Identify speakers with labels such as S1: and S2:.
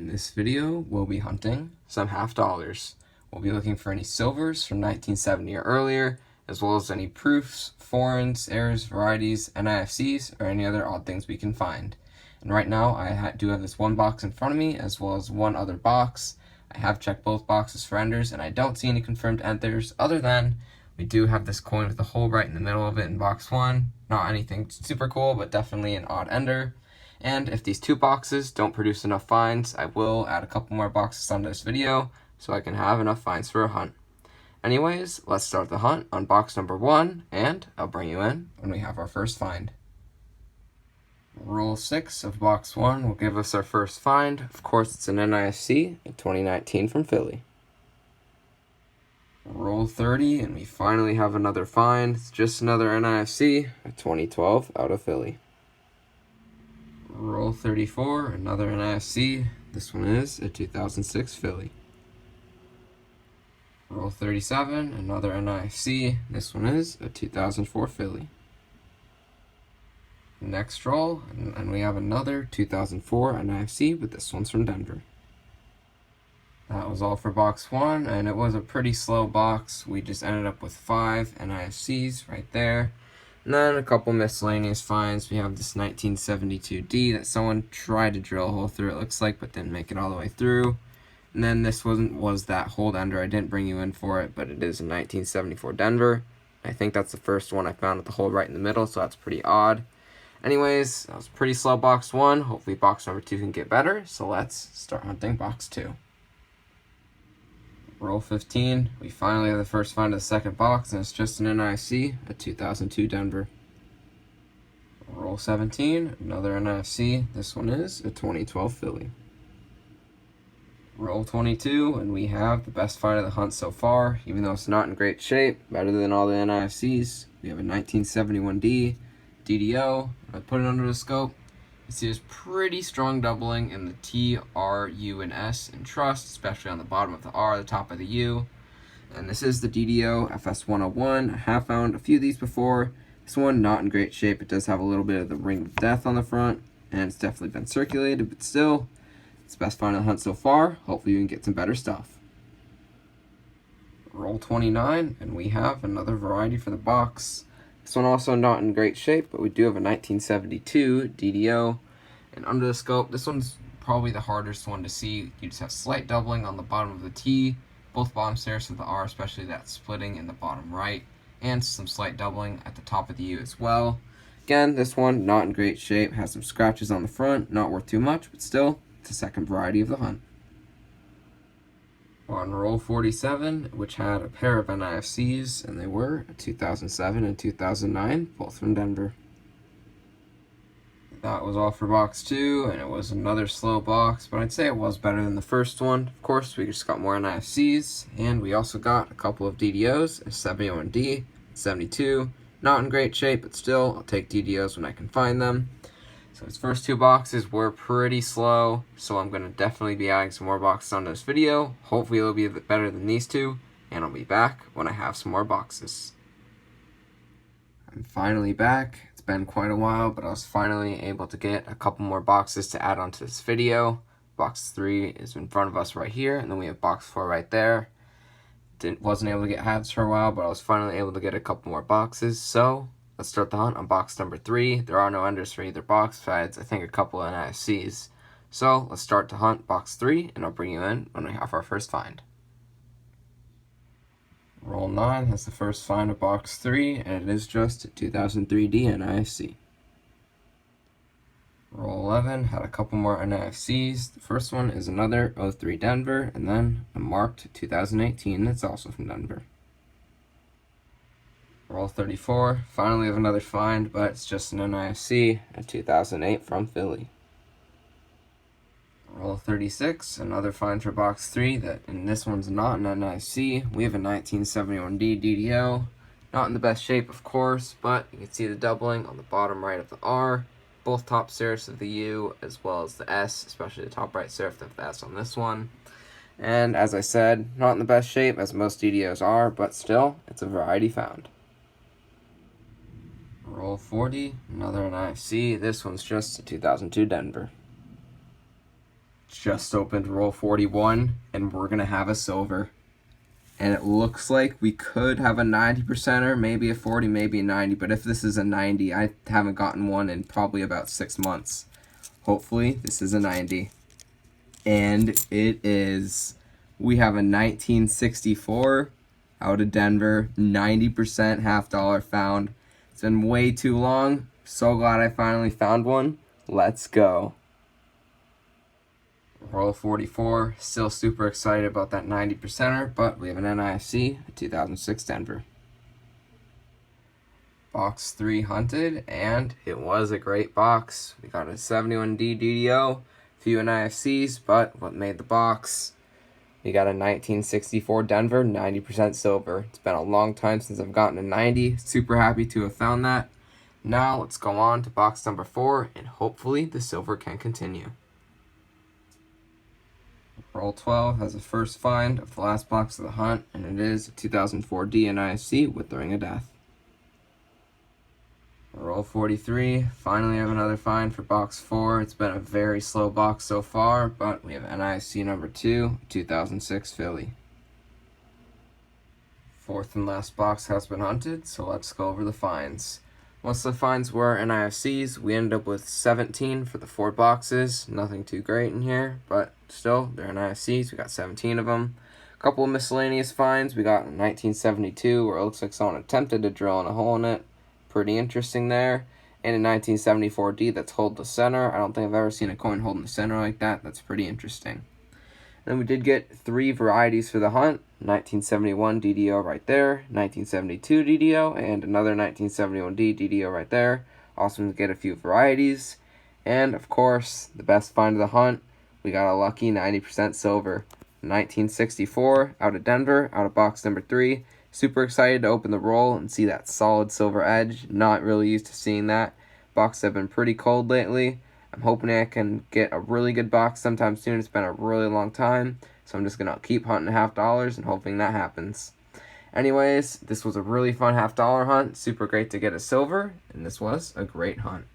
S1: In this video, we'll be hunting some half dollars. We'll be looking for any silvers from 1970 or earlier, as well as any proofs, foreigns, errors, varieties, NIFCs, or any other odd things we can find. And right now, I do have this one box in front of me, as well as one other box. I have checked both boxes for enders, and I don't see any confirmed enders, other than we do have this coin with a hole right in the middle of it in box 1. Not anything super cool, but definitely an odd ender. And if these two boxes don't produce enough finds, I will add a couple more boxes onto this video so I can have enough finds for a hunt. Anyways, let's start the hunt on box number 1, and I'll bring you in when we have our first find. Roll 6 of box 1 will give us our first find. Of course, it's an NIFC in 2019 from Philly. Roll 30, and we finally have another find. It's just another NIFC, a 2012 out of Philly. Roll 34, another NIFC. This one is a 2006 Philly. Roll 37, another NIFC. This one is a 2004 Philly. Next roll, and we have another 2004 NIFC, but this one's from Denver. That was all for box 1, and it was a pretty slow box. We just ended up with 5 NIFCs right there. And then a couple miscellaneous finds. We have this 1972D that someone tried to drill a hole through, it looks like, but didn't make it all the way through. And then this was that hold ender. I didn't bring you in for it, but it is a 1974 Denver. I think that's the first one I found with the hole right in the middle, so that's pretty odd. Anyways, that was pretty slow box 1. Hopefully box number 2 can get better, so let's start hunting box 2. Roll 15, we finally have the first find of the second box, and it's just an NIFC, a 2002 Denver. Roll 17, another NIFC, this one is a 2012 Philly. Roll 22, and we have the best find of the hunt so far, even though it's not in great shape, better than all the NIFCs. We have a 1971D, DDO, I put it under the scope. You see there's pretty strong doubling in the T, R, U, and S in trust, especially on the bottom of the R, the top of the U. And this is the DDO FS101. I have found a few of these before. This one not in great shape. It does have a little bit of the ring of death on the front, and it's definitely been circulated, but still, it's the best find of the hunt so far. Hopefully you can get some better stuff. Roll 29, and we have another variety for the box. This one also not in great shape, but we do have a 1972 DDO. And under the scope, this one's probably the hardest one to see. You just have slight doubling on the bottom of the T, both bottom stairs of the R, especially that splitting in the bottom right, and some slight doubling at the top of the U as well. Again, this one not in great shape, has some scratches on the front, not worth too much, but still, it's the second variety of the hunt. On roll 47, which had a pair of NIFCs, and they were a 2007 and 2009, both from Denver. That was all for box 2, and it was another slow box, but I'd say it was better than the first one. Of course, we just got more NIFCs, and we also got a couple of DDOs, a 71D, 72. Not in great shape, but still, I'll take DDOs when I can find them. So his first 2 boxes were pretty slow, so I'm going to definitely be adding some more boxes onto this video. Hopefully it'll be a bit better than these 2, and I'll be back when I have some more boxes. I'm finally back. It's been quite a while, but I was finally able to get a couple more boxes to add onto this video. Box 3 is in front of us right here, and then we have box 4 right there. Wasn't able to get halves for a while, but I was finally able to get a couple more boxes, so let's start the hunt on box number 3. There are no enders for either box, besides I think a couple of NIFCs. So let's start to hunt box 3, and I'll bring you in when we have our first find. Roll 9 has the first find of box 3, and it is just a 2003D NIFC. Roll 11 had a couple more NIFCs. The first one is another 03 Denver, and then a marked 2018 that's also from Denver. Roll 34, finally have another find, but it's just an NIFC, a 2008 from Philly. Roll 36, another find for box 3, and this one's not an NIFC. We have a 1971D DDO, not in the best shape of course, but you can see the doubling on the bottom right of the R, both top serifs of the U, as well as the S, especially the top right serif of the S on this one. And as I said, not in the best shape as most DDOs are, but still, it's a variety found. Roll 40, another NIFC. This one's just a 2002 Denver. just opened roll 41, and we're going to have a silver. And it looks like we could have a 90%er, maybe a 40, maybe a 90. But if this is a 90, I haven't gotten one in probably about 6 months. Hopefully, this is a 90. And it is. We have a 1964 out of Denver, 90% half dollar found. It's been way too long. So glad I finally found one. Let's go. Roll 44. Still super excited about that 90%er, but we have an NIFC, 2006 Denver. Box 3 hunted, and it was a great box. We got a 71D DDO, few NIFCs, but what made the box? We got a 1964 Denver, 90% silver. It's been a long time since I've gotten a 90. Super happy to have found that. Now let's go on to box number 4, and hopefully the silver can continue. Roll 12 has a first find of the last box of the hunt, and it is a 2004 NIFC with the Ring of Death. Roll 43, finally have another find for box 4. It's been a very slow box so far, but we have NIFC number 2, 2006 Philly. Fourth and last box has been hunted, so let's go over the finds. Most of the finds were NIFCs. We ended up with 17 for the 4 boxes. Nothing too great in here, but still, they're NIFCs. We got 17 of them. A couple of miscellaneous finds. We got in 1972, where it looks like someone attempted to drill in a hole in it. Pretty interesting there. And in 1974D, that's hold the center. I don't think I've ever seen a coin holding the center like that. That's pretty interesting. Then we did get 3 varieties for the hunt. 1971 DDO right there, 1972 DDO, and another 1971D DDO right there. Awesome to get a few varieties. And, of course, the best find of the hunt, we got a lucky 90% silver. 1964 out of Denver, out of box number 3. Super excited to open the roll and see that solid silver edge. Not really used to seeing that. Boxes have been pretty cold lately. I'm hoping I can get a really good box sometime soon. It's been a really long time. So I'm just going to keep hunting half dollars and hoping that happens. Anyways, this was a really fun half dollar hunt. Super great to get a silver. And this was a great hunt.